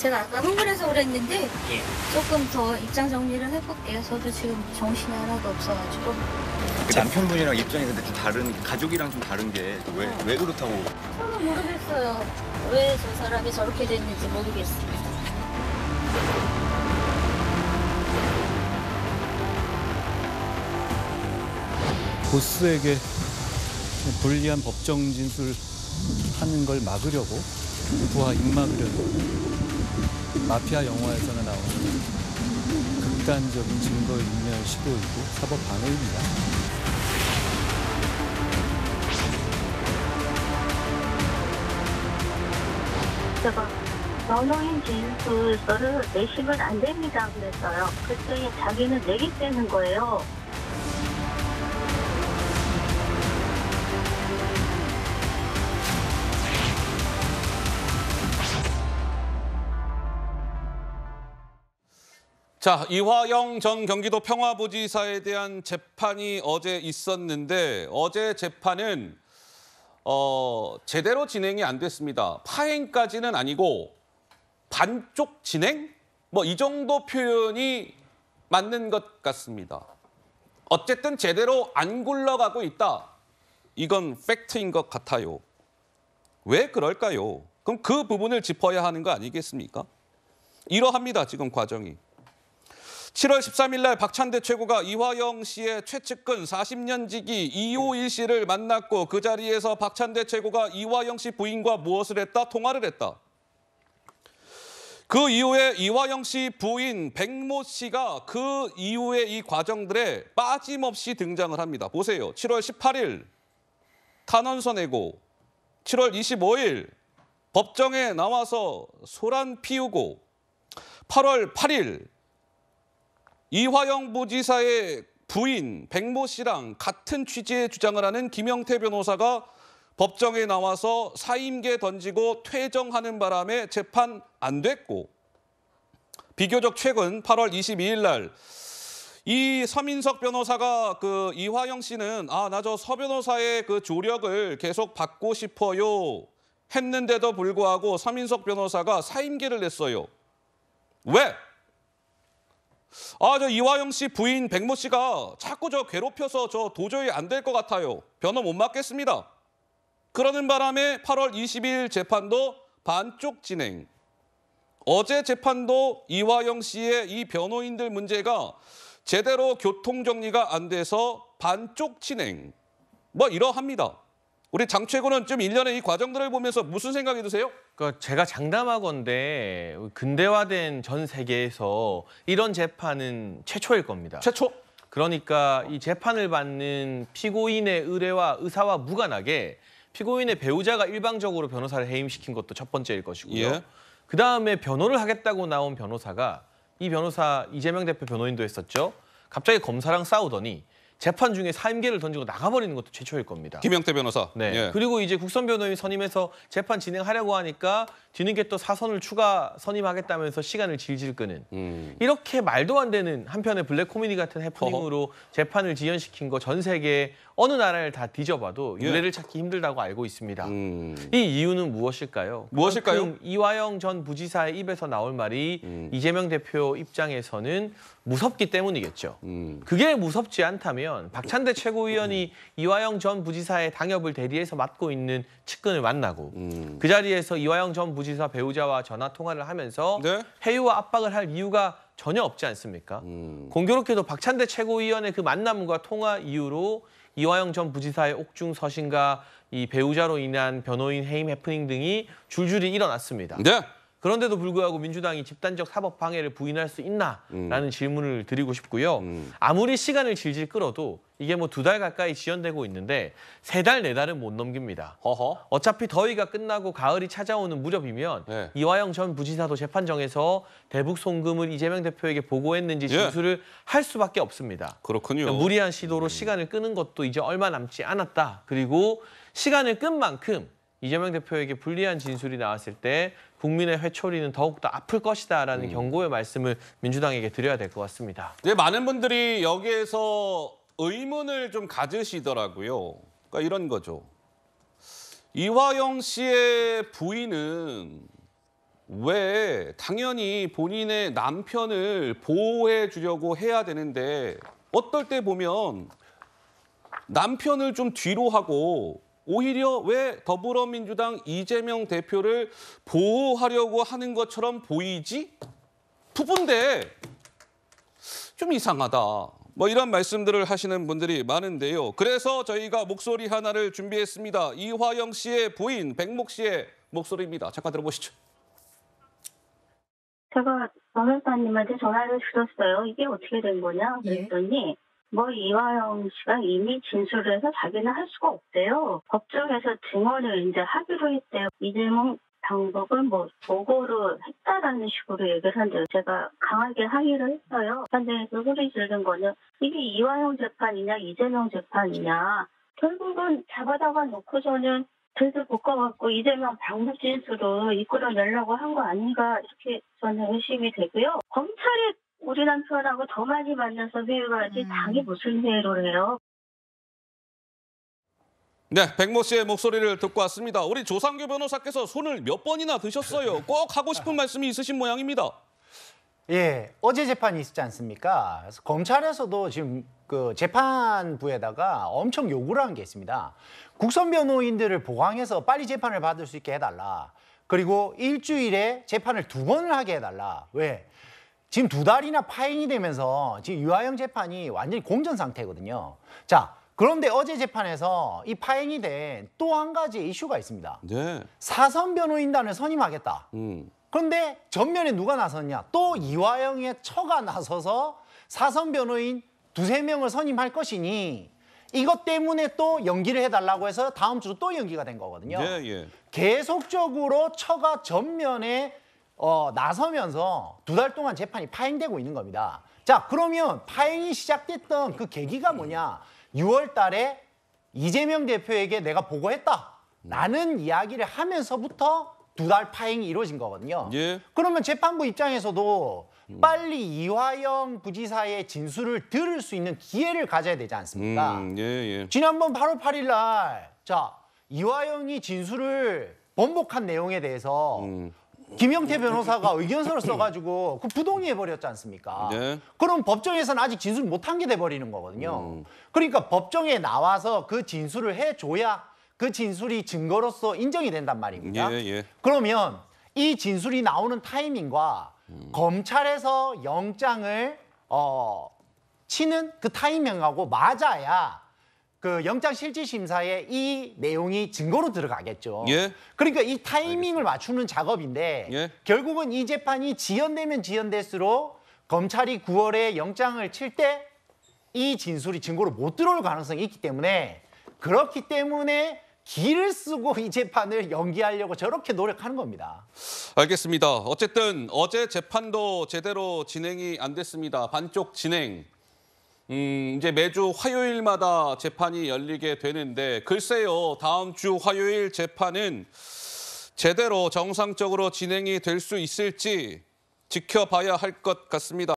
제가 아까 흥분해서 그랬는데 예. 조금 더 입장 정리를 해볼게요. 저도 지금 정신이 하나도 없어가지고. 남편분이랑 입장이 근데 좀 다른, 가족이랑 좀 다른 게 왜 그렇다고? 저도 모르겠어요. 왜 저 사람이 저렇게 됐는지 모르겠습니다. 보스에게 불리한 법정 진술하는 걸 막으려고 부하 입막으려고 마피아 영화에서나 나오는 극단적인 증거인멸 시도이고 사법 방해입니다. 제가 변호인 진술서를 내시면 안 됩니다 그랬어요. 그랬더니 자기는 내겠다는 거예요. 자, 이화영 전 경기도 평화부지사에 대한 재판이 어제 있었는데 어제 재판은 제대로 진행이 안 됐습니다. 파행까지는 아니고 반쪽 진행? 뭐 이 정도 표현이 맞는 것 같습니다. 어쨌든 제대로 안 굴러가고 있다. 이건 팩트인 것 같아요. 왜 그럴까요? 그럼 그 부분을 짚어야 하는 거 아니겠습니까? 이러합니다, 지금 과정이. 7월 13일 날 박찬대 최고가 이화영 씨의 최측근 40년 지기 이호일 씨를 만났고 그 자리에서 박찬대 최고가 이화영 씨 부인과 무엇을 했다? 통화를 했다. 그 이후에 이화영 씨 부인 백모 씨가 그 이후에 이 과정들에 빠짐없이 등장을 합니다. 보세요. 7월 18일 탄원서 내고 7월 25일 법정에 나와서 소란 피우고 8월 8일 이화영 부지사의 부인 백모 씨랑 같은 취지의 주장을 하는 김영태 변호사가 법정에 나와서 사임계 던지고 퇴정하는 바람에 재판 안 됐고 비교적 최근 8월 22일 날 이 서민석 변호사가 그 이화영 씨는 나 저 서 변호사의 그 조력을 계속 받고 싶어요 했는데도 불구하고 서민석 변호사가 사임계를 냈어요. 왜? 저 이화영 씨 부인 백모 씨가 자꾸 저 괴롭혀서 저 도저히 안 될 것 같아요. 변호 못 맡겠습니다. 그러는 바람에 8월 20일 재판도 반쪽 진행. 어제 재판도 이화영 씨의 이 변호인들 문제가 제대로 교통 정리가 안 돼서 반쪽 진행. 뭐 이러합니다. 우리 장 최고는 좀 일련의 이 과정들을 보면서 무슨 생각이 드세요? 그러니까 제가 장담하건대 근대화된 전 세계에서 이런 재판은 최초일 겁니다. 최초? 그러니까 이 재판을 받는 피고인의 의뢰와 의사와 무관하게 피고인의 배우자가 일방적으로 변호사를 해임시킨 것도 첫 번째일 것이고요. 예. 그다음에 변호를 하겠다고 나온 변호사가 이 변호사 이재명 대표 변호인도 했었죠. 갑자기 검사랑 싸우더니 재판 중에 사임계를 던지고 나가버리는 것도 최초일 겁니다. 김영태 변호사. 네. 예. 그리고 이제 국선 변호인 선임해서 재판 진행하려고 하니까 뒤늦게 또 사선을 추가 선임하겠다면서 시간을 질질 끄는 이렇게 말도 안 되는 한편의 블랙 코미디 같은 해프닝으로 재판을 지연시킨 거 전 세계 어느 나라를 다 뒤져봐도 유례를 찾기 힘들다고 알고 있습니다. 이 이유는 무엇일까요? 무엇일까요? 이화영 전 부지사의 입에서 나올 말이 이재명 대표 입장에서는 무섭기 때문이겠죠. 그게 무섭지 않다면 박찬대 최고위원이 이화영 전 부지사의 당협을 대리해서 맡고 있는 측근을 만나고 그 자리에서 이화영 전 부지사 배우자와 전화 통화를 하면서 네? 회유와 압박을 할 이유가 전혀 없지 않습니까? 공교롭게도 박찬대 최고위원의 그 만남과 통화 이후로 이화영 전 부지사의 옥중 서신과 이 배우자로 인한 변호인 해임 해프닝 등이 줄줄이 일어났습니다. 네. 그런데도 불구하고 민주당이 집단적 사법 방해를 부인할 수 있나라는 질문을 드리고 싶고요. 아무리 시간을 질질 끌어도 이게 뭐 2달 가까이 지연되고 있는데 3달, 4달은 못 넘깁니다. 허허. 어차피 더위가 끝나고 가을이 찾아오는 무렵이면 네. 이화영 전 부지사도 재판정에서 대북 송금을 이재명 대표에게 보고했는지 진술을 할 수밖에 없습니다. 그렇군요. 그러니까 무리한 시도로 시간을 끄는 것도 이제 얼마 남지 않았다. 그리고 시간을 끈 만큼 이재명 대표에게 불리한 진술이 나왔을 때 국민의 회초리는 더욱더 아플 것이다라는 경고의 말씀을 민주당에게 드려야 될 것 같습니다. 네, 많은 분들이 여기에서 의문을 좀 가지시더라고요. 그러니까 이런 거죠. 이화영 씨의 부인은 왜 당연히 본인의 남편을 보호해 주려고 해야 되는데 어떨 때 보면 남편을 좀 뒤로 하고 오히려 왜 더불어민주당 이재명 대표를 보호하려고 하는 것처럼 보이지? 부부인데 좀 이상하다. 뭐 이런 말씀들을 하시는 분들이 많은데요. 그래서 저희가 목소리 하나를 준비했습니다. 이화영 씨의 부인 백목 씨의 목소리입니다. 잠깐 들어보시죠. 제가 변호사님한테 전화를 드렸어요. 이게 어떻게 된 거냐 그랬더니 뭐 이화영 씨가 이미 진술을 해서 자기는 할 수가 없대요. 법정에서 증언을 이제 하기로 했대요. 이재명 방법을 뭐 보고를 했다라는 식으로 얘기를 한대요. 제가 강하게 항의를 했어요. 판정에서 소리 지르는 거는 이게 이화영 재판이냐 이재명 재판이냐. 결국은 잡아다가 놓고서는 들들 볶아갖고 이재명 방법 진술을 이끌어내려고 한 거 아닌가 이렇게 저는 의심이 되고요. 검찰이 우리 남편하고 더 많이 만나서 회유를 하지 당이 무슨 회유를 해요. 네, 백모 씨의 목소리를 듣고 왔습니다. 우리 조상규 변호사께서 손을 몇 번이나 드셨어요. 꼭 하고 싶은 말씀이 있으신 모양입니다. 예, 어제 재판이 있었지 않습니까? 그래서 검찰에서도 지금 그 재판부에다가 엄청 요구를 한 게 있습니다. 국선 변호인들을 보강해서 빨리 재판을 받을 수 있게 해달라. 그리고 일주일에 재판을 2번을 하게 해달라. 왜? 지금 2달이나 파행이 되면서 지금 유아영 재판이 완전히 공전 상태거든요. 자, 그런데 어제 재판에서 이 파행이 된 또 한 가지 이슈가 있습니다. 네. 사선 변호인단을 선임하겠다. 그런데 전면에 누가 나섰냐? 또 이화영의 처가 나서서 사선 변호인 2~3명을 선임할 것이니 이것 때문에 또 연기를 해달라고 해서 다음 주로 또 연기가 된 거거든요. 예. 계속적으로 처가 전면에 나서면서 2달 동안 재판이 파행되고 있는 겁니다. 자, 그러면 파행이 시작됐던 그 계기가 뭐냐? 6월 달에 이재명 대표에게 내가 보고했다라는 이야기를 하면서부터 2달 파행이 이루어진 거거든요. 예. 그러면 재판부 입장에서도 빨리 이화영 부지사의 진술을 들을 수 있는 기회를 가져야 되지 않습니까? 예. 지난번 8월 8일 날, 자, 이화영이 진술을 번복한 내용에 대해서 김영태 변호사가 의견서를 써가지고 그 부동의해버렸지 않습니까? 네. 그럼 법정에서는 아직 진술 못한 게 돼버리는 거거든요. 그러니까 법정에 나와서 그 진술을 해줘야 그 진술이 증거로서 인정이 된단 말입니다. 예. 그러면 이 진술이 나오는 타이밍과 검찰에서 영장을 치는 그 타이밍하고 맞아야 그 영장실질심사에 이 내용이 증거로 들어가겠죠. 예. 그러니까 이 타이밍을 맞추는 작업인데 예. 결국은 이 재판이 지연되면 지연될수록 검찰이 9월에 영장을 칠 때 이 진술이 증거로 못 들어올 가능성이 있기 때문에 그렇기 때문에 기를 쓰고 이 재판을 연기하려고 저렇게 노력하는 겁니다. 알겠습니다. 어쨌든 어제 재판도 제대로 진행이 안 됐습니다. 반쪽 진행. 이제 매주 화요일마다 재판이 열리게 되는데 글쎄요. 다음 주 화요일 재판은 제대로 정상적으로 진행이 될 수 있을지 지켜봐야 할 것 같습니다.